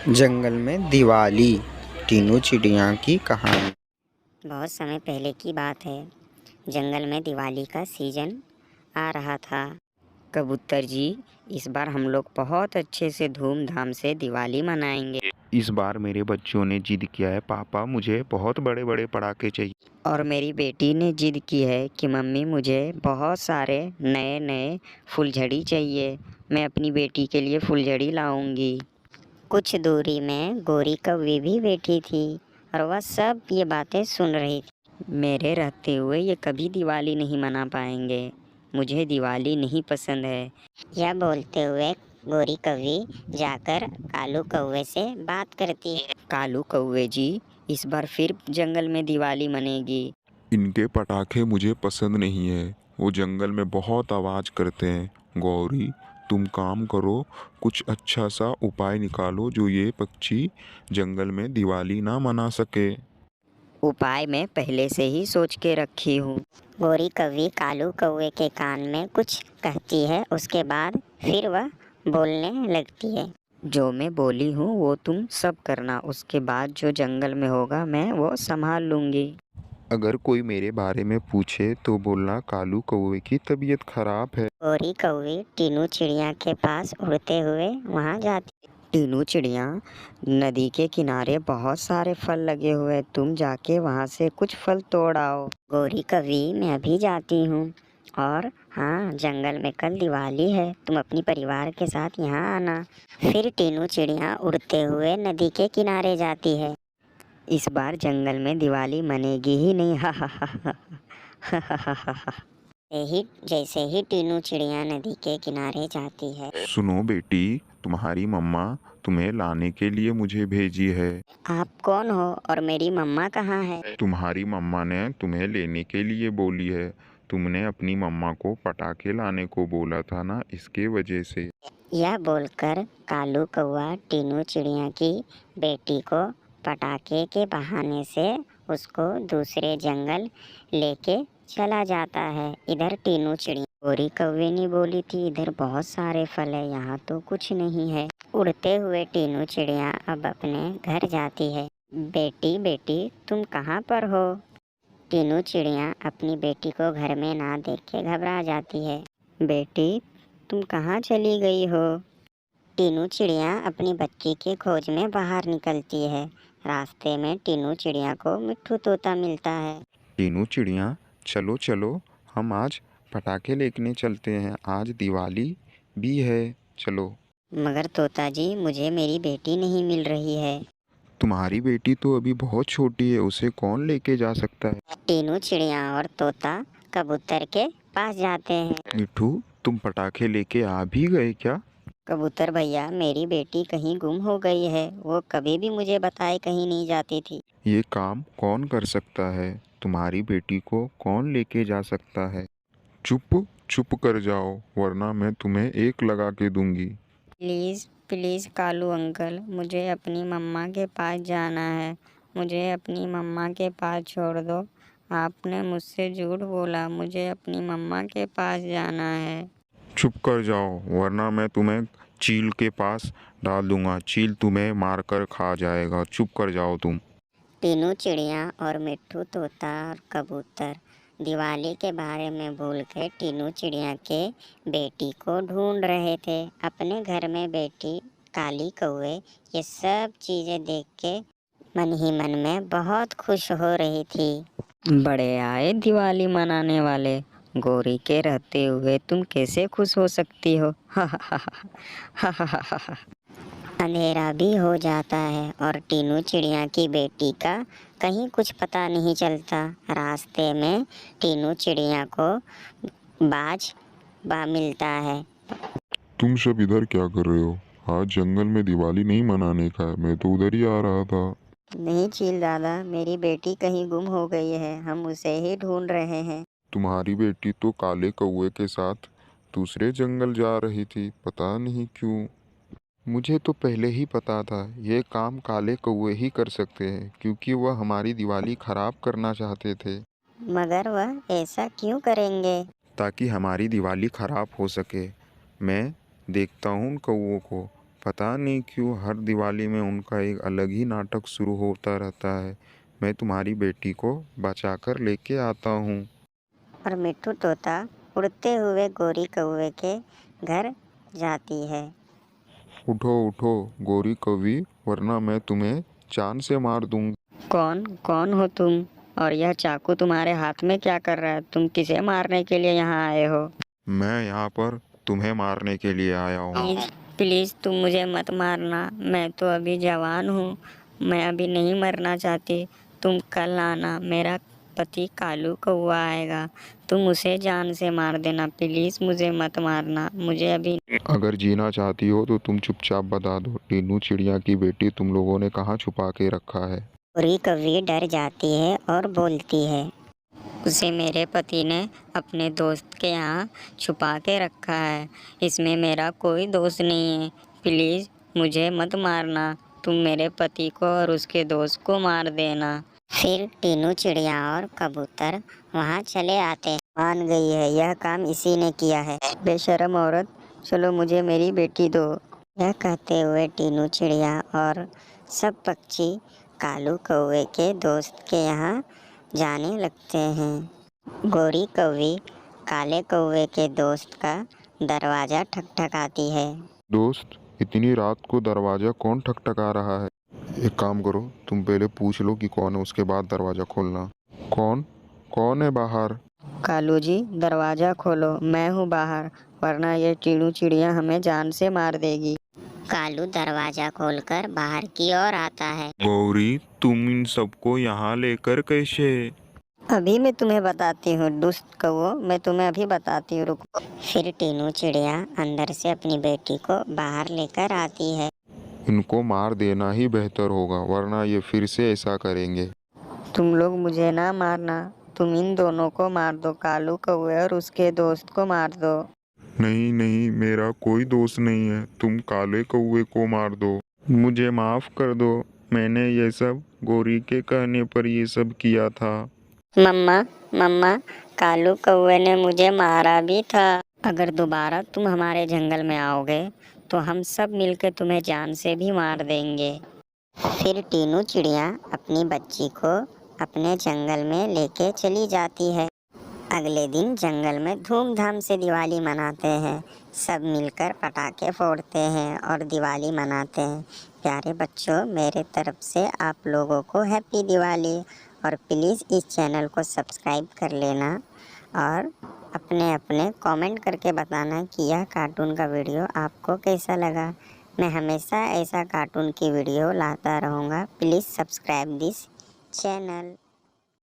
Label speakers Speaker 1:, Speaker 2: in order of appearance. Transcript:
Speaker 1: जंगल में दिवाली। तीनों चिड़िया की कहानी।
Speaker 2: बहुत समय पहले की बात है। जंगल में दिवाली का सीजन आ रहा था। कबूतर जी, इस बार हम लोग बहुत अच्छे से धूमधाम से दिवाली मनाएंगे।
Speaker 3: इस बार मेरे बच्चों ने जिद किया है, पापा मुझे बहुत बड़े बड़े पटाखे चाहिए।
Speaker 2: और मेरी बेटी ने जिद की है कि मम्मी मुझे बहुत सारे नए नए फुलझड़ी चाहिए। मैं अपनी बेटी के लिए फुलझड़ी लाऊंगी। कुछ दूरी में गोरी कौवी भी बैठी थी और वह सब ये बातें सुन रही थी। मेरे रहते हुए ये कभी दिवाली नहीं मना पाएंगे। मुझे दिवाली नहीं पसंद है। यह बोलते हुए गोरी कौवी जाकर कालू कौवे से बात करती है। कालू कौवे जी, इस बार फिर जंगल में दिवाली मनेगी।
Speaker 4: इनके पटाखे मुझे पसंद नहीं है। वो जंगल में बहुत आवाज़ करते हैं। गौरी, तुम काम करो, कुछ अच्छा सा उपाय निकालो जो ये पक्षी जंगल में दिवाली ना मना सके।
Speaker 2: उपाय मैं पहले से ही सोच के रखी हूँ। गोरी कौवी कालू कौवे के कान में कुछ कहती है, उसके बाद फिर वह बोलने लगती है। जो मैं बोली हूँ वो तुम सब करना, उसके बाद जो जंगल में होगा मैं वो संभाल लूँगी।
Speaker 4: अगर कोई मेरे बारे में पूछे तो बोलना कालू कौवे की तबीयत खराब है।
Speaker 2: गोरी कौवी टीनू चिड़िया के पास उड़ते हुए वहाँ जाती। टीनू चिड़िया, नदी के किनारे बहुत सारे फल लगे हुए, तुम जाके वहाँ से कुछ फल तोड़ आओ। गोरी कौवी, मैं अभी जाती हूँ। और हाँ, जंगल में कल दिवाली है, तुम अपनी परिवार के साथ यहाँ आना। फिर टीनू चिड़िया उड़ते हुए नदी के किनारे जाती है। इस बार जंगल में दिवाली मनेगी ही नहीं। हा हा हा हा हा हा हा हा। जैसे ही टीनू चिड़िया नदी के किनारे जाती है।
Speaker 4: सुनो बेटी, तुम्हारी मम्मा तुम्हें लाने के लिए मुझे भेजी है।
Speaker 2: आप कौन हो और मेरी मम्मा कहाँ है?
Speaker 4: तुम्हारी मम्मा ने तुम्हें लेने के लिए बोली है। तुमने अपनी मम्मा को पटाखे लाने को बोला था ना, इसके वजह से।
Speaker 2: यह बोलकर कालू कौवा टीनू चिड़िया की बेटी को पटाखे के बहाने से उसको दूसरे जंगल लेके चला जाता है। इधर टीनू चिड़िया, गोरी कौवे ने बोली थी इधर बहुत सारे फल है, यहाँ तो कुछ नहीं है। उड़ते हुए टीनू चिड़िया अब अपने घर जाती है। बेटी बेटी, तुम कहाँ पर हो? टीनू चिड़िया अपनी बेटी को घर में ना देख के घबरा जाती है। बेटी, तुम कहाँ चली गई हो? टीनू चिड़िया अपनी बच्ची की खोज में बाहर निकलती है। रास्ते में टीनू चिड़िया को मिट्ठू तोता मिलता है।
Speaker 4: तीनों चिड़िया, चलो चलो, हम आज पटाखे लेके चलते हैं, आज दिवाली भी है, चलो।
Speaker 2: मगर तोता जी, मुझे मेरी बेटी नहीं मिल रही है।
Speaker 4: तुम्हारी बेटी तो अभी बहुत छोटी है, उसे कौन लेके जा सकता है।
Speaker 2: टीनू चिड़िया और तोता कबूतर के पास जाते हैं।
Speaker 4: मिठू, तुम पटाखे लेके आ भी गए क्या।
Speaker 2: कबूतर भैया, मेरी बेटी कहीं गुम हो गई है, वो कभी भी मुझे बताए कहीं नहीं जाती थी।
Speaker 4: ये काम कौन कर सकता है, तुम्हारी बेटी को कौन लेके जा सकता है। चुप चुप कर जाओ, वरना मैं तुम्हें एक लगा के दूंगी।
Speaker 2: प्लीज़ प्लीज़ कालू अंकल, मुझे अपनी मम्मा के पास जाना है। मुझे अपनी मम्मा के पास छोड़ दो। आपने मुझसे झूठ बोला, मुझे अपनी मम्मा के पास जाना है।
Speaker 4: चुप कर जाओ, वरना मैं तुम्हें चील के पास डाल दूंगा, चील तुम्हें मारकर खा जाएगा, चुप कर जाओ तुम।
Speaker 2: तीनों चिड़िया और मिट्ठू तोता और कबूतर दिवाली के बारे में भूल के टीनू चिड़िया के बेटी को ढूंढ रहे थे। अपने घर में बैठी काली कौवे ये सब चीज़ें देख के मन ही मन में बहुत खुश हो रही थी। बड़े आए दिवाली मनाने वाले। गोरी के रहते हुए तुम कैसे खुश हो सकती हो? हा हा हा हा हा हा हा हा। अंधेरा भी हो जाता है और टीनू चिड़िया की बेटी का कहीं कुछ पता नहीं चलता। रास्ते में टीनू चिड़िया को बाज मिलता है।
Speaker 4: तुम सब इधर क्या कर रहे हो। आज जंगल में दिवाली नहीं मनाने का है, मैं तो उधर ही आ रहा था।
Speaker 2: नहीं चील दादा, मेरी बेटी कहीं गुम हो गई है, हम उसे ही ढूंढ रहे हैं।
Speaker 4: तुम्हारी बेटी तो काले कौवे के साथ दूसरे जंगल जा रही थी, पता नहीं क्यों। मुझे तो पहले ही पता था ये काम काले कौवे ही कर सकते हैं, क्योंकि वह हमारी दिवाली खराब करना चाहते थे।
Speaker 2: मगर वह ऐसा क्यों करेंगे?
Speaker 4: ताकि हमारी दिवाली खराब हो सके। मैं देखता हूँ उन कौवों को, पता नहीं क्यों हर दिवाली में उनका एक अलग ही नाटक शुरू होता रहता है। मैं तुम्हारी बेटी को बचा कर लेके आता हूँ।
Speaker 2: और मिट्ठू तोता उड़ते हुए गोरी कौवे के घर जाती है।
Speaker 4: उठो उठो गोरी कौवी, वरना मैं तुम्हें चांद से मार दूंगी।
Speaker 2: कौन कौन हो तुम? और यह चाकू तुम्हारे हाथ में क्या कर रहा है? तुम किसे मारने के लिए यहाँ आए हो?
Speaker 4: मैं यहाँ पर तुम्हें मारने के लिए आया हूँ।
Speaker 2: प्लीज़ प्लीज़ तुम मुझे मत मारना, मैं तो अभी जवान हूँ, मैं अभी नहीं मरना चाहती। तुम कल आना, मेरा पति कालू कौवा आएगा, तुम उसे जान से मार देना। प्लीज़ मुझे मत मारना, मुझे अभी।
Speaker 4: अगर जीना चाहती हो तो तुम चुपचाप बता दो, टीनू चिड़िया की बेटी तुम लोगों ने कहाँ छुपा के रखा है?
Speaker 2: गोरी कौवी डर जाती है और बोलती है, उसे मेरे पति ने अपने दोस्त के यहाँ छुपा के रखा है, इसमें मेरा कोई दोस्त नहीं है। प्लीज़ मुझे मत मारना, तुम मेरे पति को और उसके दोस्त को मार देना। फिर टीनू चिड़िया और कबूतर वहाँ चले आते। मान गई है, यह काम इसी ने किया है। बेशर्म औरत, चलो मुझे मेरी बेटी दो। यह कहते हुए टीनू चिड़िया और सब पक्षी कालू कौवे के दोस्त के यहाँ जाने लगते हैं। गोरी कौवी काले कौवे के दोस्त का दरवाज़ा ठकठकाती है।
Speaker 4: दोस्त, इतनी रात को दरवाजा कौन ठकठका रहा है? एक काम करो, तुम पहले पूछ लो कि कौन है, उसके बाद दरवाजा खोलना। कौन कौन है बाहर?
Speaker 2: कालू जी, दरवाज़ा खोलो, मैं हूँ बाहर, वरना ये टीनू चिड़िया हमें जान से मार देगी। कालू दरवाज़ा खोलकर बाहर की ओर आता है।
Speaker 3: गौरी, तुम इन सबको यहाँ लेकर कैसे?
Speaker 2: अभी मैं तुम्हें बताती हूँ दुष्ट कौवो, मैं तुम्हें अभी बताती हूँ, रुको। फिर टीनू चिड़िया अंदर से अपनी बेटी को बाहर लेकर आती है।
Speaker 4: इनको मार देना ही बेहतर होगा, वरना ये फिर से ऐसा करेंगे।
Speaker 2: तुम लोग मुझे ना मारना, तुम इन दोनों को मार दो, कालू कौवे और उसके दोस्त को मार दो।
Speaker 4: नहीं नहीं, मेरा कोई दोस्त नहीं है, तुम काले कौवे को मार दो। मुझे माफ कर दो, मैंने ये सब गौरी के कहने पर ये सब किया था।
Speaker 2: मम्मा मम्मा, कालू कौवे ने मुझे मारा भी था। अगर दोबारा तुम हमारे जंगल में आओगे तो हम सब मिलकर तुम्हें जान से भी मार देंगे। फिर टीनू चिड़िया अपनी बच्ची को अपने जंगल में लेके चली जाती है। अगले दिन जंगल में धूमधाम से दिवाली मनाते हैं। सब मिलकर पटाखे फोड़ते हैं और दिवाली मनाते हैं। प्यारे बच्चों, मेरे तरफ से आप लोगों को हैप्पी दिवाली। और प्लीज़ इस चैनल को सब्सक्राइब कर लेना और अपने अपने कमेंट करके बताना कि यह कार्टून का वीडियो आपको कैसा लगा। मैं हमेशा ऐसा कार्टून की वीडियो लाता रहूँगा। Please subscribe this channel.